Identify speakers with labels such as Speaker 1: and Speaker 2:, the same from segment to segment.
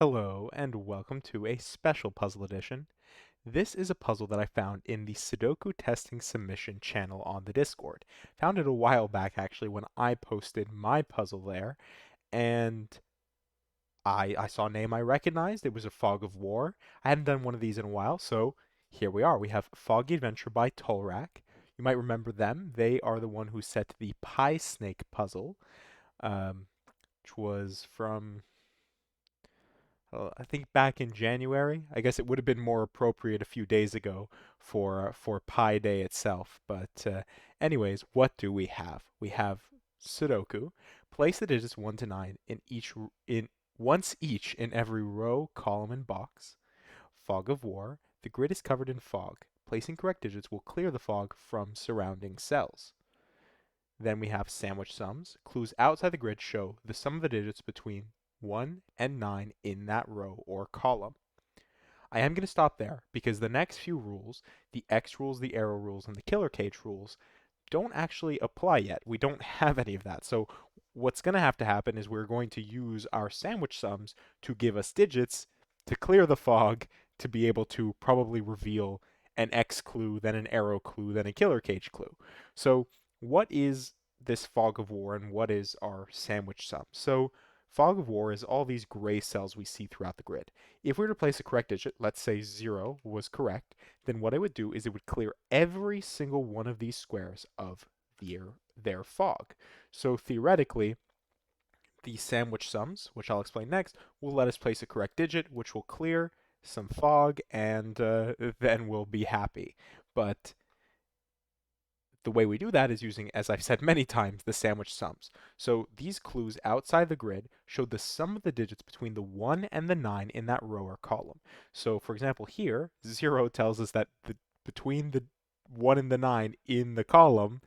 Speaker 1: Hello, and welcome to a special puzzle edition. This is a puzzle that I found in the Sudoku testing submission channel on the Discord. Found it a while back actually when I posted my puzzle there, and I saw a name I recognized. It was a Fog of War. I hadn't done one of these in a while, so here we are. We have Foggy Adventure by Tolrak. You might remember them. They are the one who set the Pie Snake puzzle, um, which was from I think back in January. I guess it would have been more appropriate a few days ago for Pi Day itself. But anyways, what do we have? We have Sudoku. Place the digits 1 to 9 in once each in every row, column, and box. Fog of War. The grid is covered in fog. Placing correct digits will clear the fog from surrounding cells. Then we have sandwich sums. Clues outside the grid show the sum of the digits between 1 and 9 in that row or column. I am going to stop there because the next few rules, the X rules, the arrow rules, and the killer cage rules, don't actually apply yet. We don't have any of that. So what's going to have to happen is we're going to use our sandwich sums to give us digits to clear the fog to be able to probably reveal an X clue, then an arrow clue, then a killer cage clue. So what is this fog of war and what is our sandwich sum? So fog of war is all these gray cells we see throughout the grid. If we were to place a correct digit, let's say 0 was correct, then what I would do is it would clear every single one of these squares of their fog. So theoretically, the sandwich sums, which I'll explain next, will let us place a correct digit, which will clear some fog, and then we'll be happy. But the way we do that is using, as I've said many times, the sandwich sums. So these clues outside the grid show the sum of the digits between the 1 and the 9 in that row or column. So for example here, 0 tells us that between the 1 and the 9 in the column,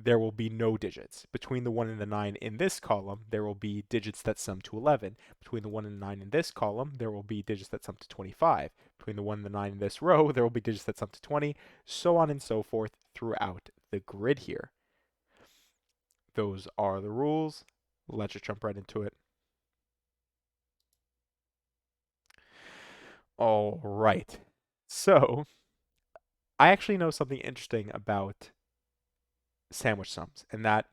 Speaker 1: there will be no digits. Between the 1 and the 9 in this column, there will be digits that sum to 11. Between the 1 and the 9 in this column, there will be digits that sum to 25. Between the 1 and the 9 in this row, there will be digits that sum to 20, so on and so forth throughout the grid here. Those are the rules. Let's just jump right into it. All right. So, I actually know something interesting about sandwich sums, and that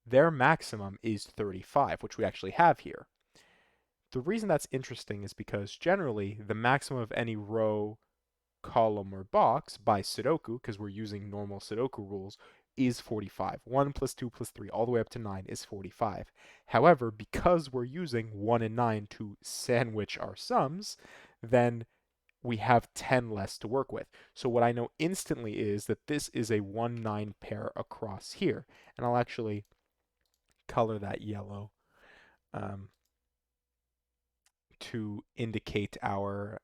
Speaker 1: their maximum is 35, which we actually have here. The reason that's interesting is because generally the maximum of any row, column, or box by Sudoku, because we're using normal Sudoku rules, is 45. 1 plus 2 plus 3 all the way up to 9 is 45. However, because we're using 1 and 9 to sandwich our sums, then we have 10 less to work with. So what I know instantly is that this is a 1-9 pair across here. And I'll actually color that yellow um, to indicate our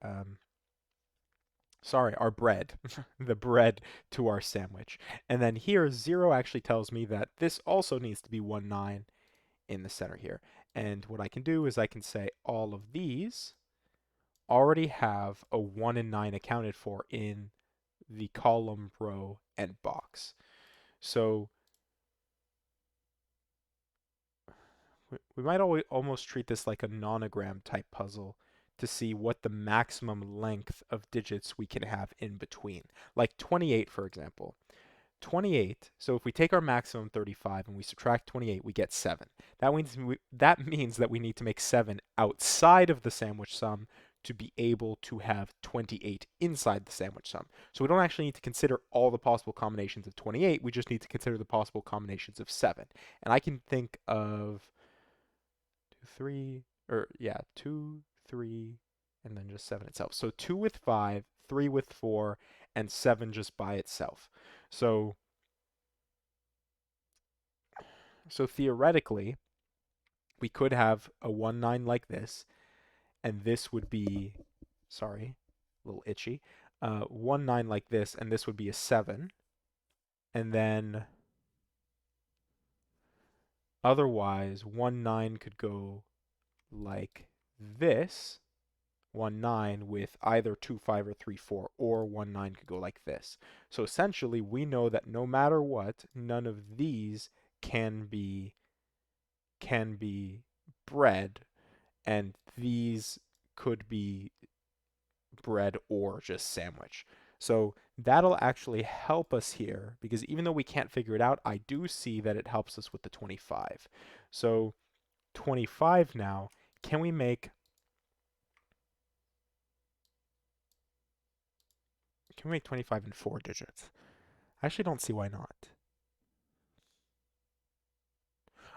Speaker 1: bread, the bread to our sandwich. And then here, 0 actually tells me that this also needs to be 1-9 in the center here. And what I can do is I can say all of these already have a 1 and 9 accounted for in the column, row, and box. So we might almost treat this like a nonogram type puzzle to see what the maximum length of digits we can have in between. Like 28, for example. 28, so if we take our maximum 35 and we subtract 28, we get 7. That means that we need to make 7 outside of the sandwich sum to be able to have 28 inside the sandwich sum. So we don't actually need to consider all the possible combinations of 28, we just need to consider the possible combinations of 7. And I can think of 2, 3, and then just 7 itself. So 2 with 5, 3 with 4, and 7 just by itself. So theoretically, we could have a 1-9 like this, and this would be, sorry, a little itchy, 1-9 like this, and this would be a 7. And then otherwise, 1-9 could go like this, 1-9 with either 2-5 or 3-4, or 1-9 could go like this. So essentially, we know that no matter what, none of these can be bred, and these could be bread or just sandwich. So that'll actually help us here because even though we can't figure it out, I do see that it helps us with the 25. So 25 now, can we make 25 in 4 digits? I actually don't see why not.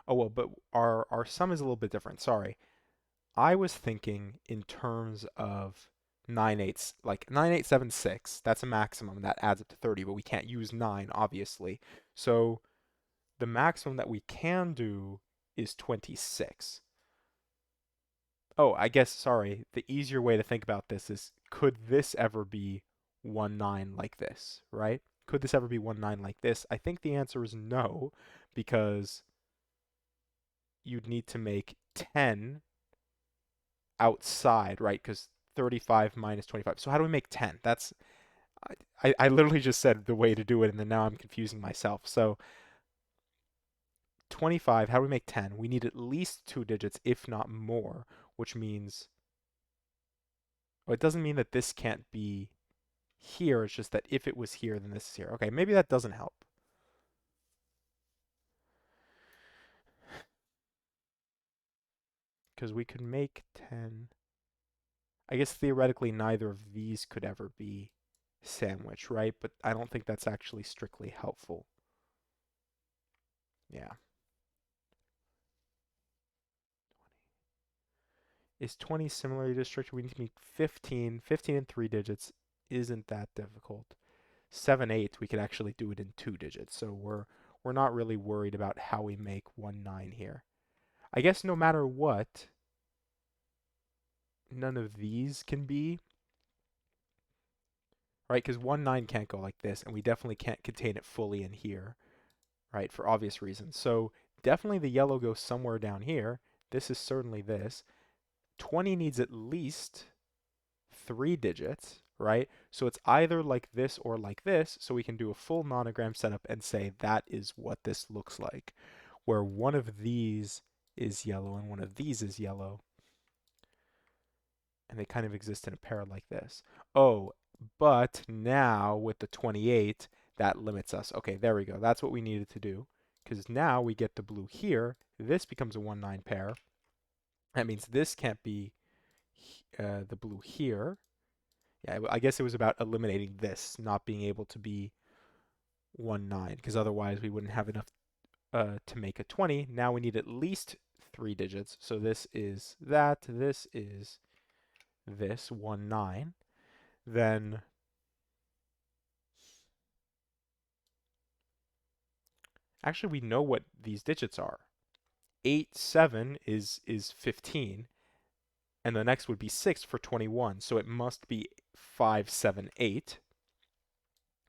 Speaker 1: Oh well, but our sum is a little bit different. Sorry. I was thinking in terms of 9/8, like 9876. That's a maximum that adds up to 30, but we can't use 9 obviously. So the maximum that we can do is 26. Oh, I guess, sorry, the easier way to think about this is could this ever be 1/9 like this, right? Could this ever be 1/9 like this? I think the answer is no, because you'd need to make 10 outside, right? Because 35 minus 25. So how do we make 10? I literally just said the way to do it, and then now I'm confusing myself. So 25, how do we make 10? We need at least 2 digits, if not more, which means, well, it doesn't mean that this can't be here. It's just that if it was here, then this is here. Okay, maybe that doesn't help. Because we could make 10. I guess theoretically neither of these could ever be sandwich, right? But I don't think that's actually strictly helpful. Yeah. Is 20 similarly distributed? We need to make 15. 15 in 3 digits isn't that difficult. 7, 8, we could actually do it in 2 digits. So we're not really worried about how we make 1/9 here. I guess no matter what, none of these can be, right? Because 1/9 can't go like this, and we definitely can't contain it fully in here, right? For obvious reasons. So definitely the yellow goes somewhere down here. This is certainly this. 20 needs at least 3 digits, right? So it's either like this or like this. So we can do a full nonogram setup and say that is what this looks like, where one of these is yellow and one of these is yellow, and they kind of exist in a pair like this. Oh, but now with the 28, that limits us. Okay, there we go. That's what we needed to do, because now we get the blue here. This becomes a 1/9 pair. That means this can't be the blue here. Yeah, I guess it was about eliminating this not being able to be 1/9, because otherwise we wouldn't have enough to make a 20. Now we need at least 3 digits. So this is that. This is this 1/9. Then actually we know what these digits are. 8, 7 is 15, and the next would be 6 for 21. So it must be 5, 7, 8,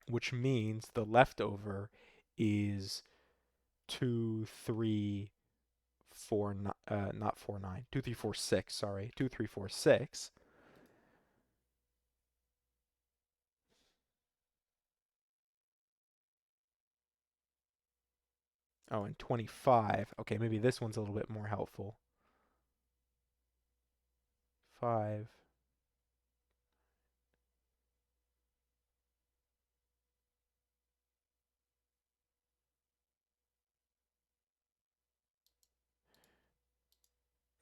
Speaker 1: which means the leftover is 2, 3, 4, not 4, 9, 2, 3, 4, 6, sorry, 2, 3, 4, 6. Oh, and 25. Okay, maybe this one's a little bit more helpful. 5.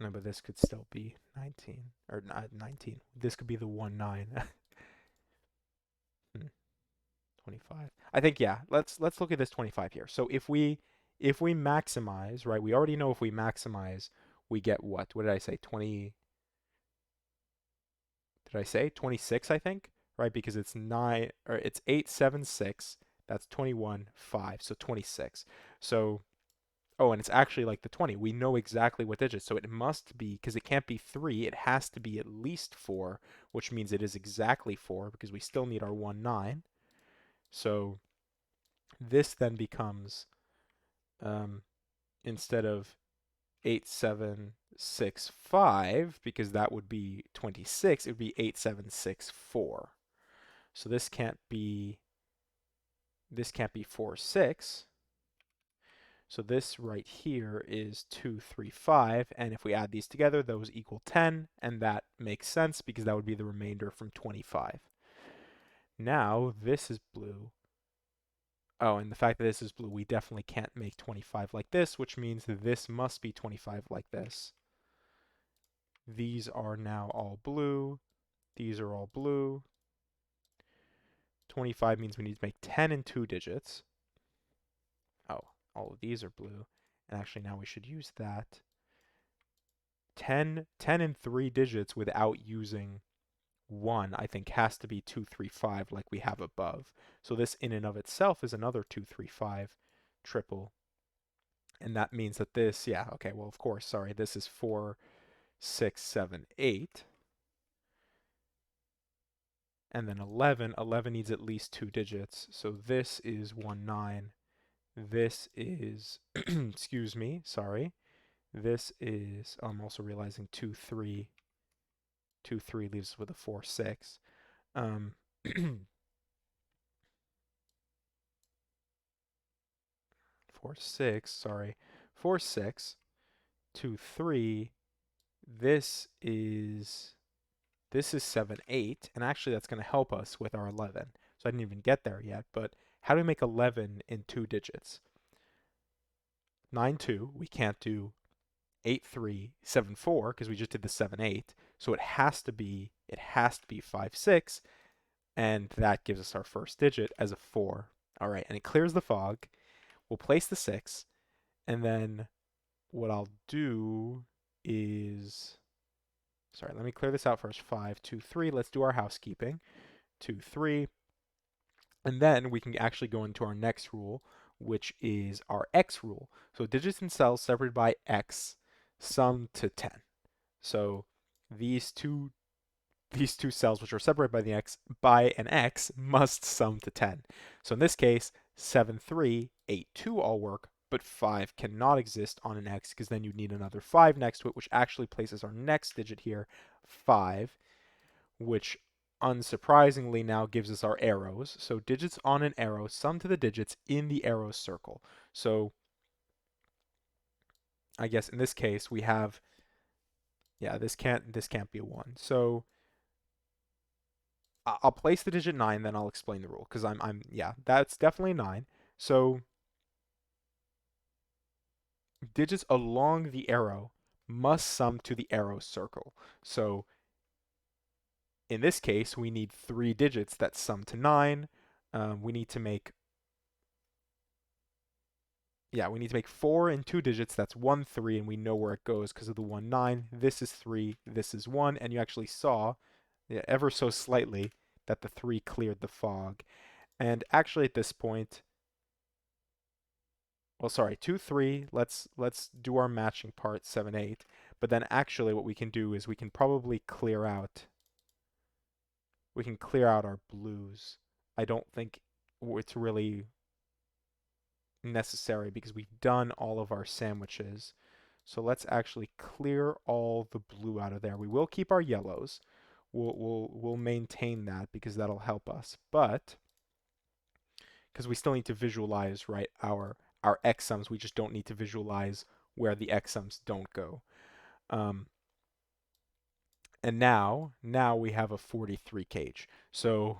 Speaker 1: No, but this could still be 19, or not 19. This could be the 1/9. 25. I think, yeah, let's look at this 25 here. So if we maximize, right? We already know if we maximize, we get what? What did I say? 20. Did I say 26, I think? Right? Because it's 9 or it's 8, 7, 6. That's 21, 5. So 26. So oh, and it's actually like the 20. We know exactly what digits. So it must be, because it can't be 3, it has to be at least 4, which means it is exactly 4 because we still need our 1/9. So this then becomes, um, instead of 8, 7, 6, 5, because that would be 26, it would be 8, 7, 6, 4. So this can't be 4, 6. So this right here is 2, 3, 5, and if we add these together, those equal 10, and that makes sense because that would be the remainder from 25. Now this is blue. Oh, and the fact that this is blue, we definitely can't make 25 like this, which means that this must be 25 like this. These are now all blue. These are all blue. 25 means we need to make 10 in 2 digits. Oh, all of these are blue. And actually now we should use that. 10 in 3 digits without using 1, I think has to be 2, 3, 5 like we have above. So this in and of itself is another 2, 3, 5 triple. And that means that this, yeah, okay, well, of course, sorry, this is 4, 6, 7, 8. And then 11, 11 needs at least 2 digits. So this is 1, 9. This is, excuse me, sorry. This is, I'm also realizing 2, 3. 2, 3 leaves us with a 4, 6. 4, 6, sorry. 4, 6, 2, 3. This is 7, 8, and actually that's going to help us with our 11. So I didn't even get there yet, but how do we make 11 in 2 digits? 9, 2, we can't do 8, 3, 7, 4 because we just did the 7, 8. So it has to be 5, 6, and that gives us our first digit as a 4. All right, and it clears the fog. We'll place the 6, and then what I'll do is, sorry, let me clear this out first. 5, 2, 3. Let's do our housekeeping. 2, 3. And then we can actually go into our next rule, which is our x rule. So digits and cells separated by x sum to 10. So these two cells, which are separated by an x, must sum to 10. So in this case, 7, 3, 8, 2 all work, but 5 cannot exist on an x because then you'd need another 5 next to it, which actually places our next digit here, 5, which unsurprisingly now gives us our arrows. So digits on an arrow sum to the digits in the arrow circle. So I guess in this case we have, yeah, this can't be a 1. So I'll place the digit 9, then I'll explain the rule because yeah, that's definitely 9. So digits along the arrow must sum to the arrow circle. So in this case, we need 3 digits that sum to 9. We need to make, yeah, we need to make 4 in 2 digits. That's 1, 3, and we know where it goes because of the 1, 9. This is 3, this is 1, and you actually saw, yeah, ever so slightly, that the 3 cleared the fog. And actually at this point, well, sorry, 2, 3, let's do our matching part, 7, 8. But then actually what we can do is we can probably clear out our blues. I don't think it's really necessary because we've done all of our sandwiches. So let's actually clear all the blue out of there. We will keep our yellows. We'll maintain that because that'll help us. But because we still need to visualize, right, our x sums, we just don't need to visualize where the x sums don't go. And now we have a 43 cage. So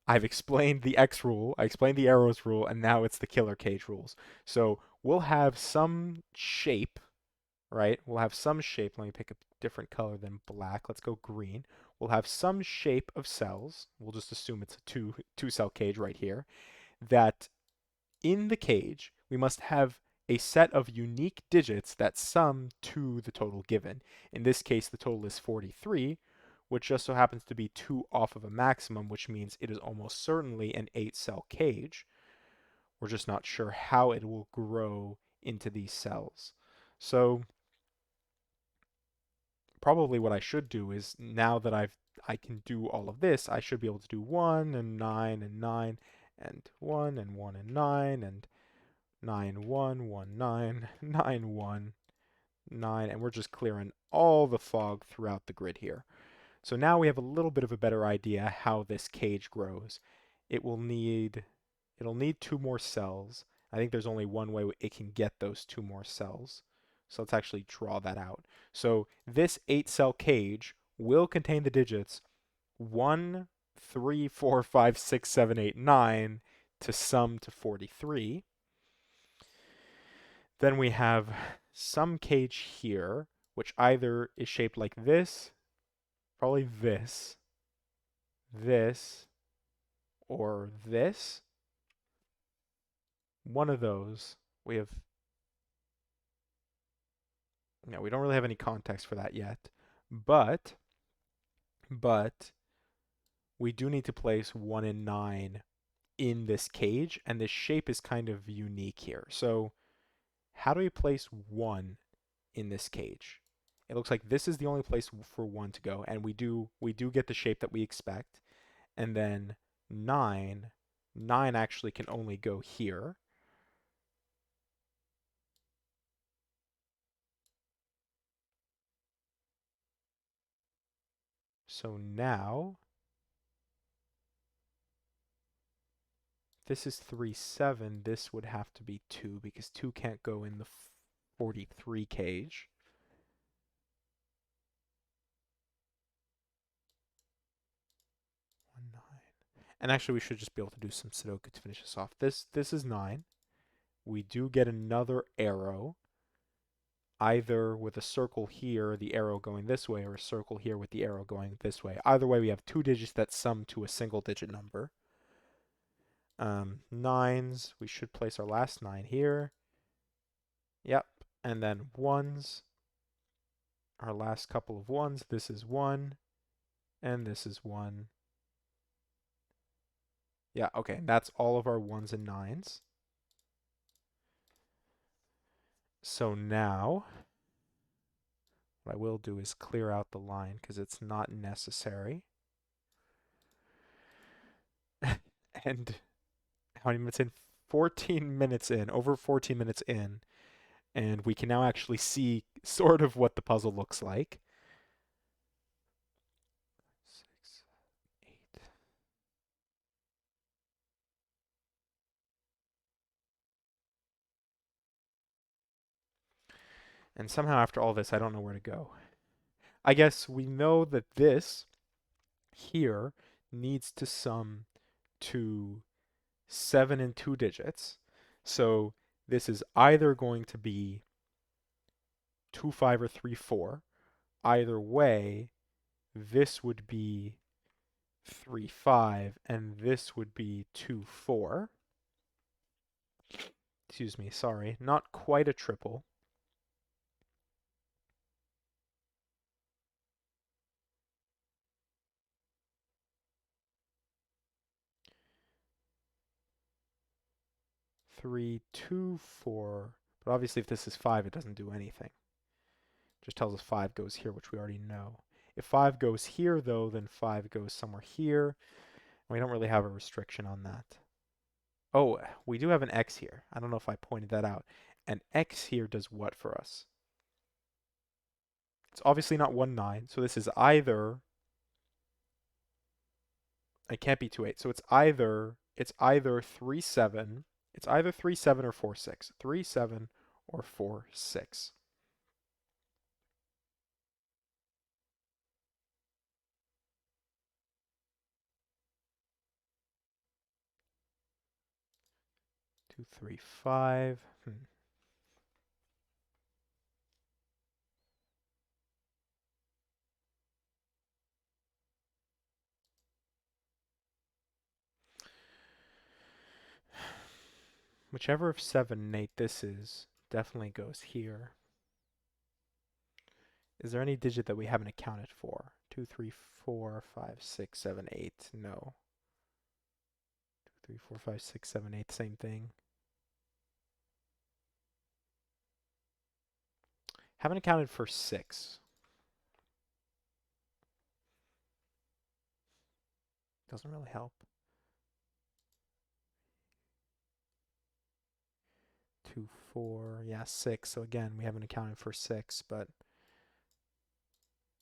Speaker 1: I've explained the X rule, I explained the arrows rule, and now it's the killer cage rules. So we'll have some shape, right? We'll have some shape. Let me pick a different color than black. Let's go green. We'll have some shape of cells. We'll just assume it's a two cell cage right here. That in the cage, we must have a set of unique digits that sum to the total given. In this case, the total is 43, which just so happens to be 2 off of a maximum, which means it is almost certainly an 8-cell cage. We're just not sure how it will grow into these cells. So probably what I should do is, now that I can do all of this, I should be able to do 1 and 9 and 9 and 1 and 1 and 9 and 9, 1, 1, 9, 9, 1, 9, and we're just clearing all the fog throughout the grid here. So now we have a little bit of a better idea how this cage grows. It'll need 2 more cells. I think there's only one way it can get those two more cells. So let's actually draw that out. So this 8-cell cage will contain the digits 1, 3, 4, 5, 6, 7, 8, 9 to sum to 43. Then we have some cage here, which either is shaped like this, probably this, or this. One of those. We have, no, we don't really have any context for that yet, but we do need to place 1 and 9 in this cage, and this shape is kind of unique here. So how do we place 1 in this cage? It looks like this is the only place for 1 to go, and we do get the shape that we expect. And then 9 actually can only go here. So now this is 3, 7. This would have to be 2 because 2 can't go in the 43 cage. And actually, we should just be able to do some Sudoku to finish this off. This is 9. We do get another arrow, either with a circle here, the arrow going this way, or a circle here with the arrow going this way. Either way, we have 2 digits that sum to a single digit number. Nines, we should place our last 9 here. Yep. And then ones, our last couple of ones. This is 1, and this is 1. Yeah, okay, that's all of our 1s and 9s. So now, what I will do is clear out the line because it's not necessary. And how many minutes in? 14 minutes in, over 14 minutes in, and we can now actually see sort of what the puzzle looks like. 6, 8. And somehow after all this, I don't know where to go. I guess we know that this here needs to sum to 7 and 2 digits. So this is either going to be 2, 5, or 3, 4. Either way, this would be 3, 5, and this would be 2, 4. Excuse me, sorry, not quite a triple. Three, 2, 4. But obviously if this is 5, it doesn't do anything. It just tells us 5 goes here, which we already know. If 5 goes here, though, then 5 goes somewhere here. We don't really have a restriction on that. Oh, we do have an X here. I don't know if I pointed that out. An X here does what for us? It's obviously not 1, 9. So this is either, it can't be 2, 8. So it's either 3, 7. It's either 3, 7 or 4, 6. 3, 7 or 4, 6. Two, 3, 5. Whichever of 7 and 8 this is, definitely goes here. Is there any digit that we haven't accounted for? 2, 3, 4, 5, 6, 7, 8. No. 2, 3, 4, 5, 6, 7, 8. Same thing. Haven't accounted for 6. Doesn't really help. 2, 4. Yeah, 6. So again, we haven't accounted for 6, but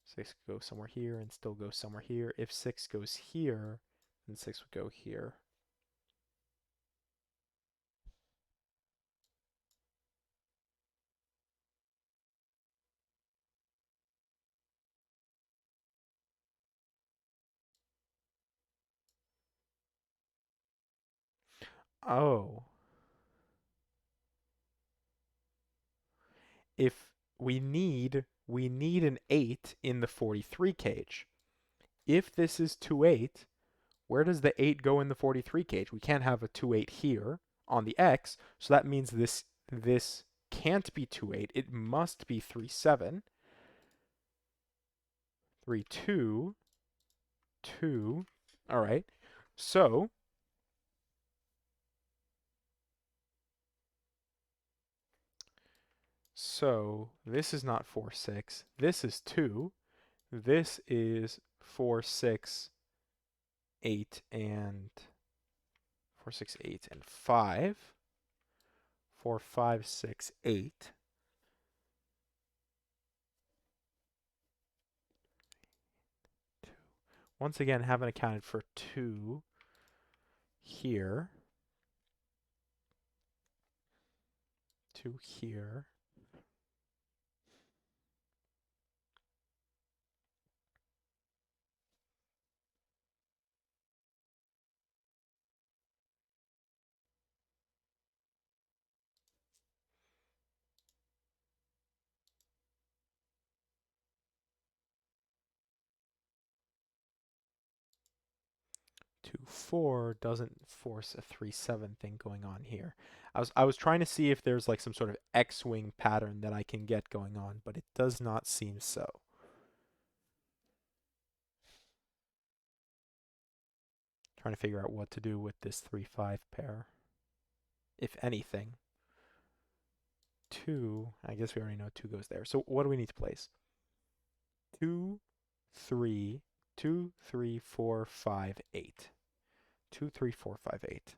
Speaker 1: 6 could go somewhere here and still go somewhere here. If 6 goes here, then 6 would go here. Oh, if we need an 8 in the 43 cage. If this is 2-8, where does the 8 go in the 43 cage? We can't have a 2-8 here on the X, so that means this can't be 2-8. It must be 3-7. 3-2, 2. All right. So this is not 4-6. This is 2. This is 4-6-8 and 4-6-8 and 5. 4-5-6-8. Once again, haven't accounted for 2 here. 2 here. 2-4 doesn't force a 3-7 thing going on here. I was trying to see if there's like some sort of X-wing pattern that I can get going on, but it does not seem so. Trying to figure out what to do with this 3-5 pair, if anything. 2, I guess we already know 2 goes there. So what do we need to place? 2, 3, 2, 3, 4, 5, 8. 2, 3, 4, 5, 8.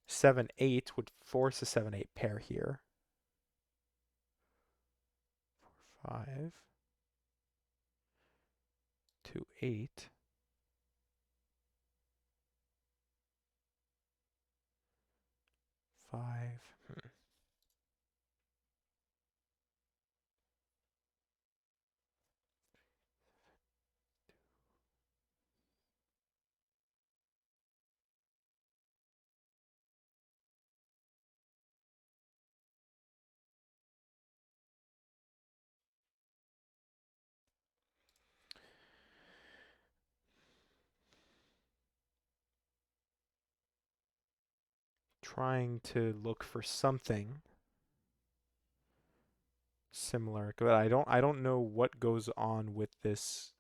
Speaker 1: 7, 8 would force a 7-8 pair here. 5, 2, 8. 5. Trying to look for something similar, but I don't know what goes on with this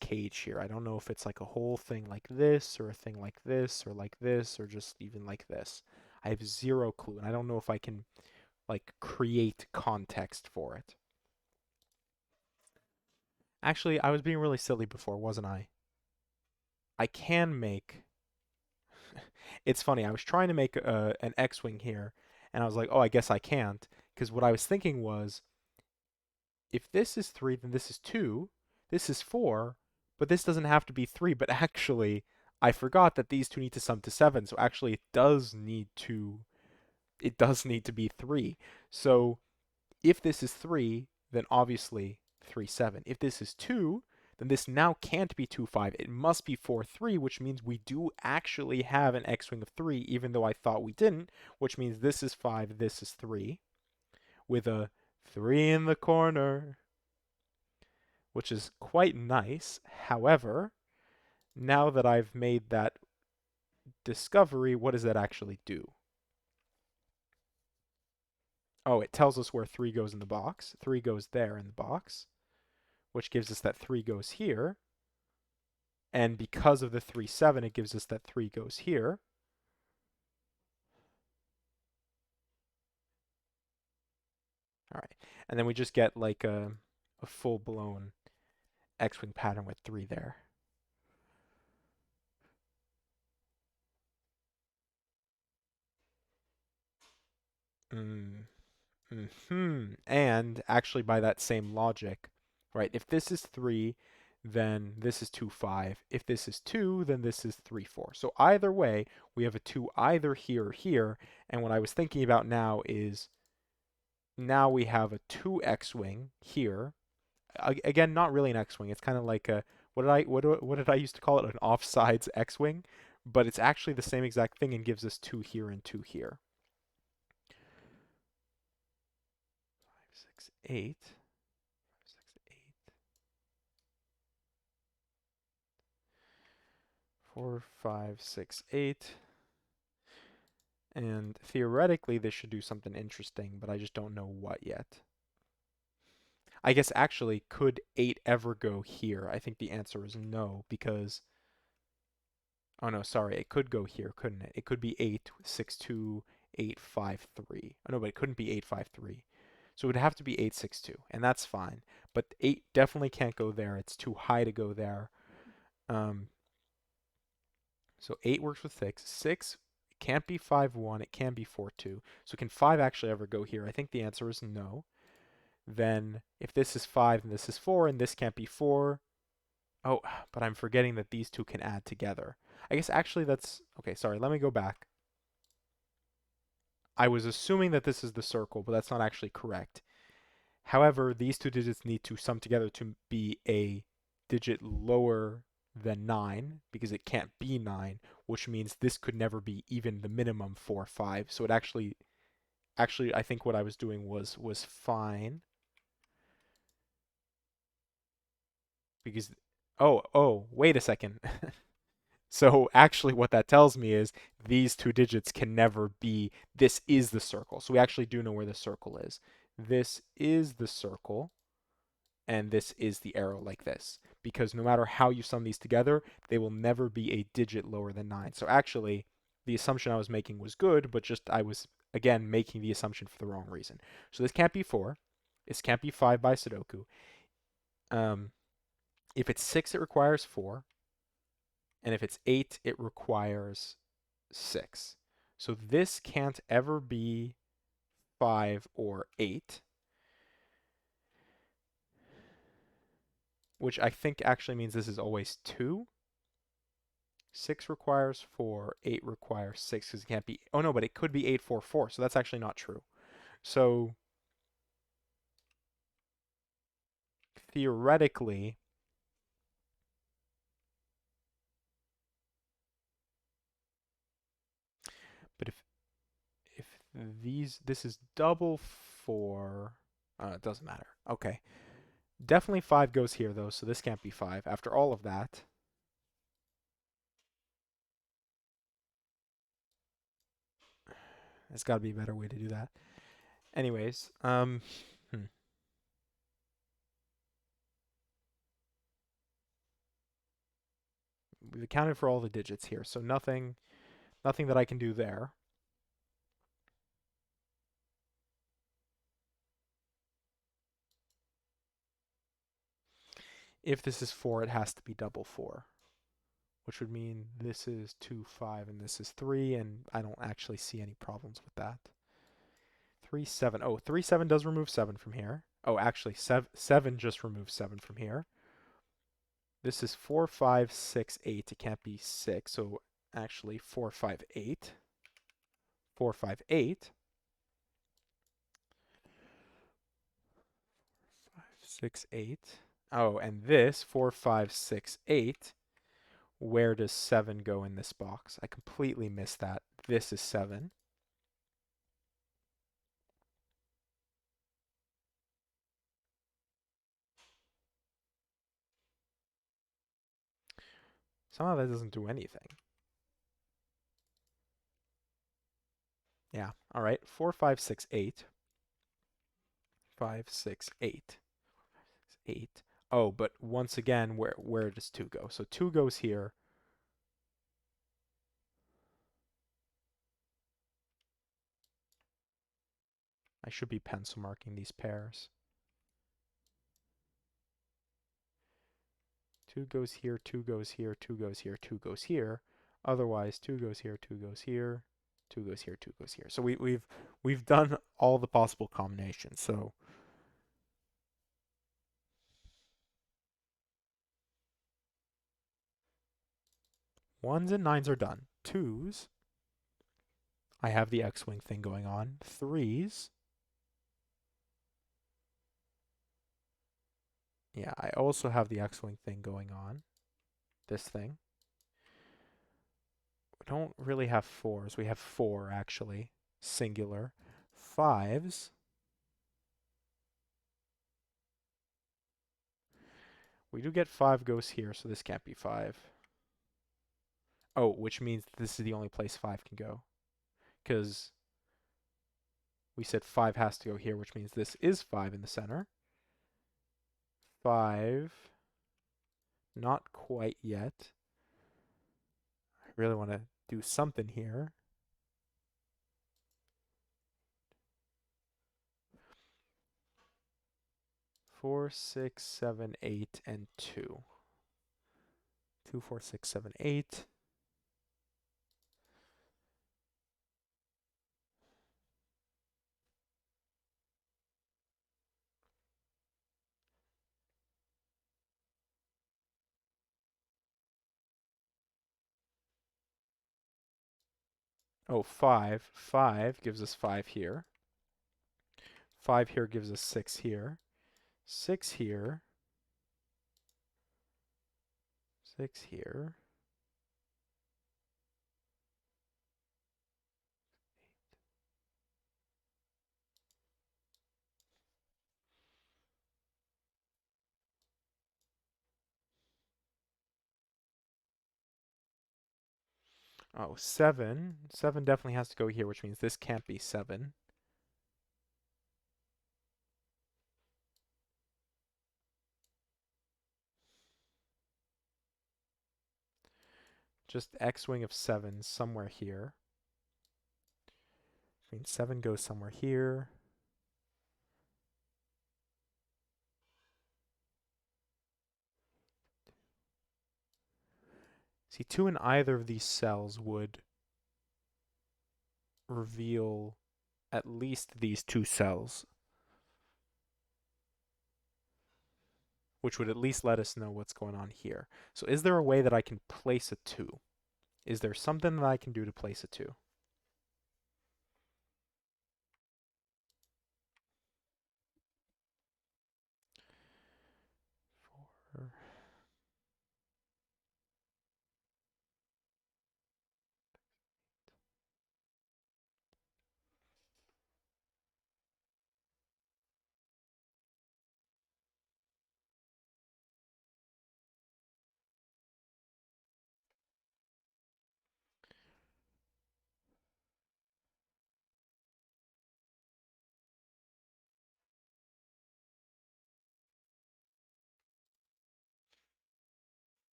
Speaker 1: cage here. I don't know if it's like a whole thing like this or a thing like this or just even like this. I have zero clue, and I don't know if I can like create context for it. Actually, I was being really silly before, wasn't I? I can make It's funny. I was trying to make an X-wing here, and I was like, "Oh, I guess I can't," because what I was thinking was, if this is 3, then this is 2, this is 4, but this doesn't have to be 3. But actually, I forgot that these two need to sum to 7, so actually it does need to be 3. So if this is 3, then obviously 3-7. If this is 2, then this now can't be 2-5. It must be 4-3, which means we do actually have an X-wing of 3, even though I thought we didn't, which means this is 5, this is 3, with a 3 in the corner, which is quite nice. However, now that I've made that discovery, what does that actually do? Oh, it tells us where 3 goes in the box. 3 goes there in the box, which gives us that 3 goes here. And because of the 3-7, it gives us that 3 goes here. All right. And then we just get like a full-blown X-wing pattern with 3 there. Mm. And actually, by that same logic, right? If this is 3, then this is 2-5. If this is 2, then this is 3-4. So either way, we have a 2 either here or here. And what I was thinking about now is now we have a 2 X-wing here. Again, not really an X-wing. It's kind of like a what did I used to call it? An offsides X-wing, but it's actually the same exact thing and gives us 2 here and 2 here. 5, 6, 8. 5, 6, 8. 4, 5, 6, 8. And theoretically, this should do something interesting, but I just don't know what yet. I guess actually, could 8 ever go here? I think the answer is no, because... Oh no, sorry, it could go here, couldn't it? It could be 8, 6, 2, 8, 5, 3. Oh no, but it couldn't be 8, 5, 3. So it would have to be 8, 6, 2, and that's fine. But 8 definitely can't go there. It's too high to go there. Um, so 8 works with 6. 6, it can't be 5, 1. It can be 4, 2. So can 5 actually ever go here? I think the answer is no. Then if this is 5 and this is 4 and this can't be 4, oh, but I'm forgetting that these two can add together. I guess actually that's... Okay, sorry, let me go back. I was assuming that this is the circle, but that's not actually correct. However, these two digits need to sum together to be a digit lower than 9, because it can't be 9, which means this could never be even the minimum for 5. So it actually, I think what I was doing was fine. Because, wait a second. So actually what that tells me is these two digits can never be, this is the circle. So we actually do know where the circle is. This is the circle, and this is the arrow like this. Because no matter how you sum these together, they will never be a digit lower than 9. So actually, the assumption I was making was good, but just I was, again, making the assumption for the wrong reason. So this can't be 4. This can't be 5 by Sudoku. If it's 6, it requires 4. And if it's 8, it requires 6. So this can't ever be 5 or 8, which I think actually means this is always 2. 6 requires 4, 8 requires 6, because it can't be... Oh no, but it could be 8, 4, 4, so that's actually not true. So theoretically, but if this is double 4, it doesn't matter. Okay. Definitely 5 goes here though, so this can't be 5. After all of that, there's got to be a better way to do that. Anyways, we've accounted for all the digits here, so nothing that I can do there. If this is 4, it has to be double 4, which would mean this is 2, 5, and this is 3, and I don't actually see any problems with that. 3, 7. Oh, 3, 7 does remove 7 from here. Oh, actually, 7 just removes 7 from here. This is 4, 5, 6, 8. It can't be 6, so actually 4, 5, 8. 4, 5, 8. 5, 6, 8. Oh, and this 4, 5, 6, 8. Where does 7 go in this box? I completely missed that. This is 7. Somehow that doesn't do anything. Yeah, all right. 4, 5, 6, 8. 5, 6, 8. 8. Oh, but once again, where does 2 go? So 2 goes here. I should be pencil marking these pairs. 2 goes here, 2 goes here, 2 goes here, 2 goes here. Otherwise, 2 goes here, 2 goes here, 2 goes here, 2 goes here. So we've done all the possible combinations. So ones and nines are done. Twos, I have the X-wing thing going on. Threes, yeah, I also have the X-wing thing going on. This thing. We don't really have 4s. We have 4, actually. Singular. 5s. We do get 5 goes here, so this can't be 5. Oh, which means this is the only place 5 can go. Because we said 5 has to go here, which means this is 5 in the center. 5. Not quite yet. I really want to do something here. 4, 6, 7, 8, and 2. 2, 4, 6, 7, 8. Oh, 5. 5 gives us 5 here. 5 here gives us 6 here. 6 here. 6 here. Oh, 7. 7 definitely has to go here, which means this can't be 7. Just x-wing of 7 somewhere here. I mean, 7 goes somewhere here. See, 2 in either of these cells would reveal at least these 2 cells, which would at least let us know what's going on here. So is there a way that I can place a 2? Is there something that I can do to place a 2? 4.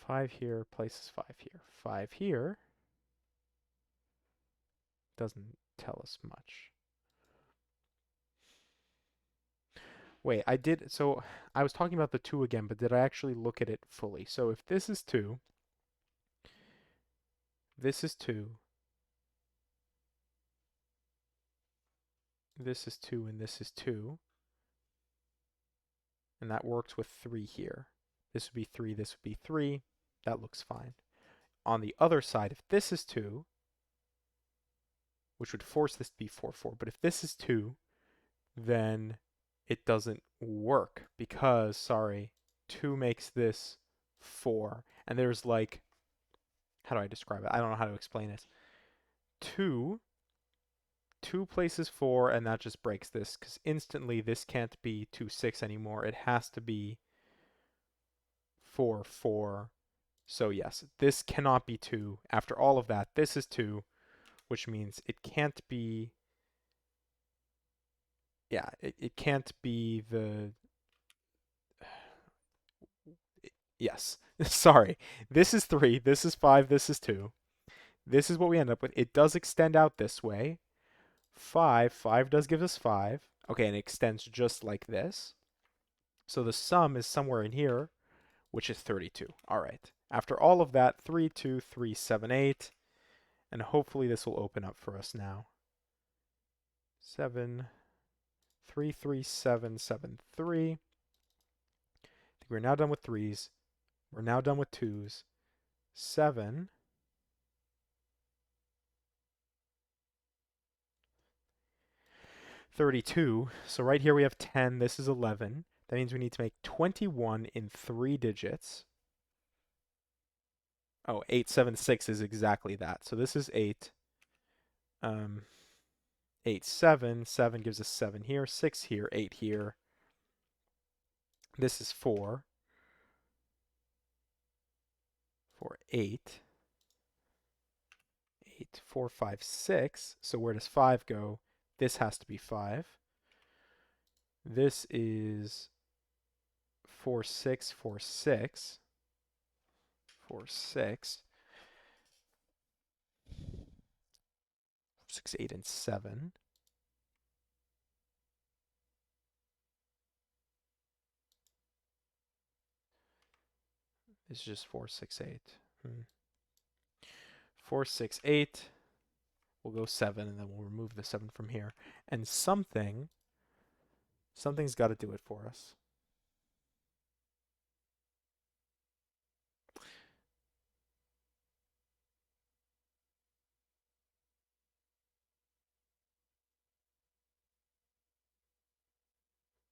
Speaker 1: Five here places 5 here. 5 here doesn't tell us much. Wait, so I was talking about the 2 again, but did I actually look at it fully? So if this is 2, this is 2, this is 2, and this is 2, and that works with 3 here. This would be 3, this would be 3. That looks fine. On the other side, if this is 2, which would force this to be 4, 4, but if this is 2, then it doesn't work because, sorry, 2 makes this 4. And there's like, how do I describe it? I don't know how to explain this. 2 places 4, and that just breaks this because instantly this can't be 2, 6 anymore. It has to be 4, 4. So yes, this cannot be 2. After all of that, this is 2, which means it can't be, yeah, it can't be the, yes, sorry. This is 3, this is 5, this is 2. This is what we end up with. It does extend out this way. 5 does give us 5. Okay, and it extends just like this. So the sum is somewhere in here, which is 32. All right. After all of that, 3, 2, 3, 7, 8. And hopefully this will open up for us now. 7, 3, 3, 7, 7, 3. I think we're now done with 3s. We're now done with 2s. 7. 32. So right here we have 10. This is 11. That means we need to make 21 in 3 digits. Oh, 876 is exactly that. So this is 8. Um, 8, 7. 7 gives us 7 here, 6 here, 8 here. This is 4. 4, 8. 8, 4, 5, 6. So where does 5 go? This has to be 5. This is 4, 6, 4, 6. 4, 6. 6, 8, and 7. This is just 4, 6, 8. 4, 6, 8. We'll go 7, and then we'll remove the 7 from here. And something's got to do it for us.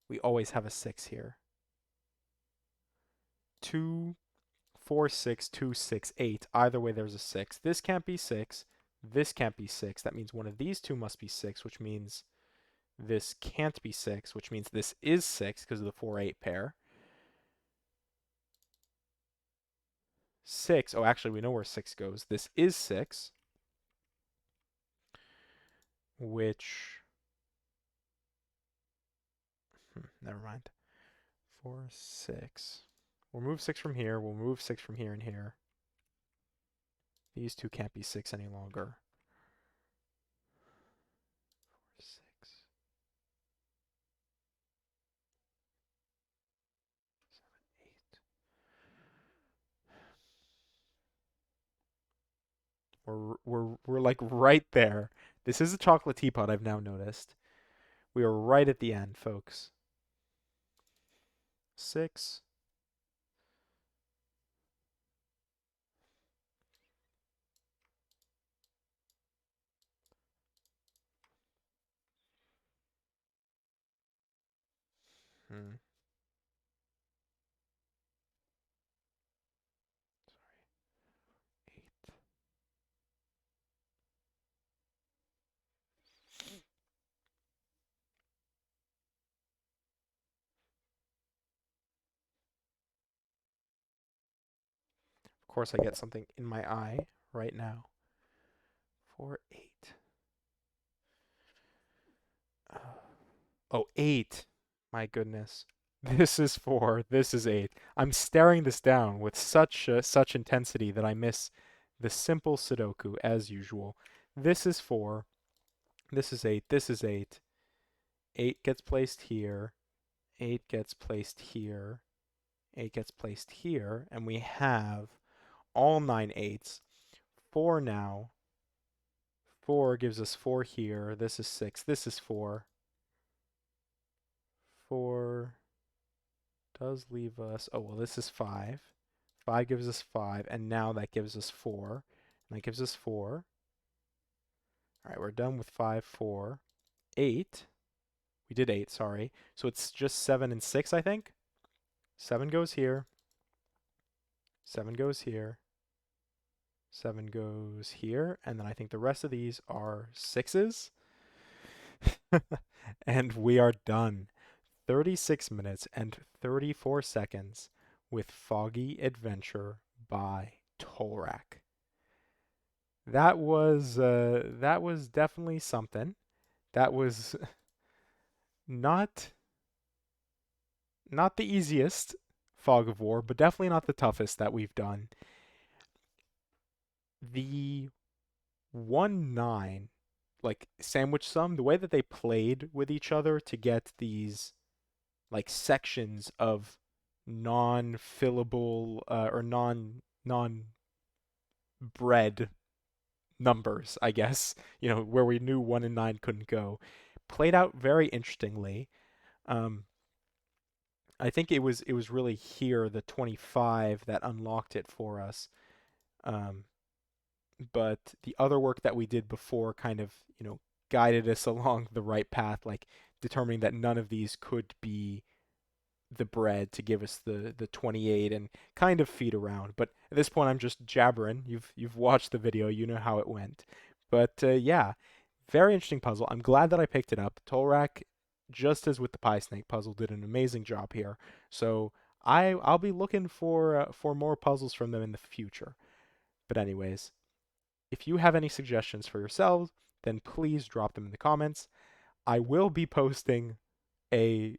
Speaker 1: We always have a 6 here. 2, 4, 6, 2, 6, 8. Either way, there's a 6. This can't be 6. This can't be 6. That means one of these two must be 6, which means this can't be 6, which means this is 6 because of the 4, 8 pair. 6. Oh, actually, we know where 6 goes. This is 6, which... never mind. 4, 6. We'll move 6 from here. We'll move 6 from here and here. These two can't be 6 any longer. 4, 6. 7, 8. We're like right there. This is a chocolate teapot, I've now noticed. We are right at the end, folks. 6. Hmm. Sorry. 8. Of course, I get something in my eye right now. 4, 8. Oh, 8. My goodness. This is 4. This is 8. I'm staring this down with such intensity that I miss the simple Sudoku as usual. This is 4. This is 8. This is 8. 8 gets placed here. 8 gets placed here. 8 gets placed here. And we have all 9 8s. 4 now. 4 gives us 4 here. This is 6. This is 4. 4 does leave us... oh, well, this is 5. 5 gives us 5. And now that gives us 4. And that gives us 4. All right, we're done with 5, 4. 8. We did 8, sorry. So it's just 7 and 6, I think. 7 goes here. 7 goes here. 7 goes here. And then I think the rest of these are 6s. And we are done. 36 minutes and 34 seconds with Foggy Adventure by Tolrak. That was definitely something. That was not not the easiest Fog of War, but definitely not the toughest that we've done. The 1-9 like sandwich sum, the way that they played with each other to get these like sections of non-fillable or non bread numbers, I guess, where we knew 1 and 9 couldn't go, played out very interestingly. Um, I think it was really here, the 25, that unlocked it for us. Um, but the other work that we did before kind of, guided us along the right path, like determining that none of these could be the bread to give us the 28 and kind of feed around. But at this point, I'm just jabbering. You've watched the video, you know how it went. But yeah, very interesting puzzle. I'm glad that I picked it up. Tolrak, just as with the pie snake puzzle, did an amazing job here. So I'll be looking for more puzzles from them in the future. But anyways, if you have any suggestions for yourselves, then please drop them in the comments. I will be posting a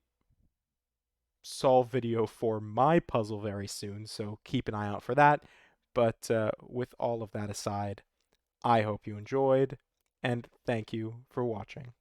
Speaker 1: solve video for my puzzle very soon, so keep an eye out for that. But with all of that aside, I hope you enjoyed, and thank you for watching.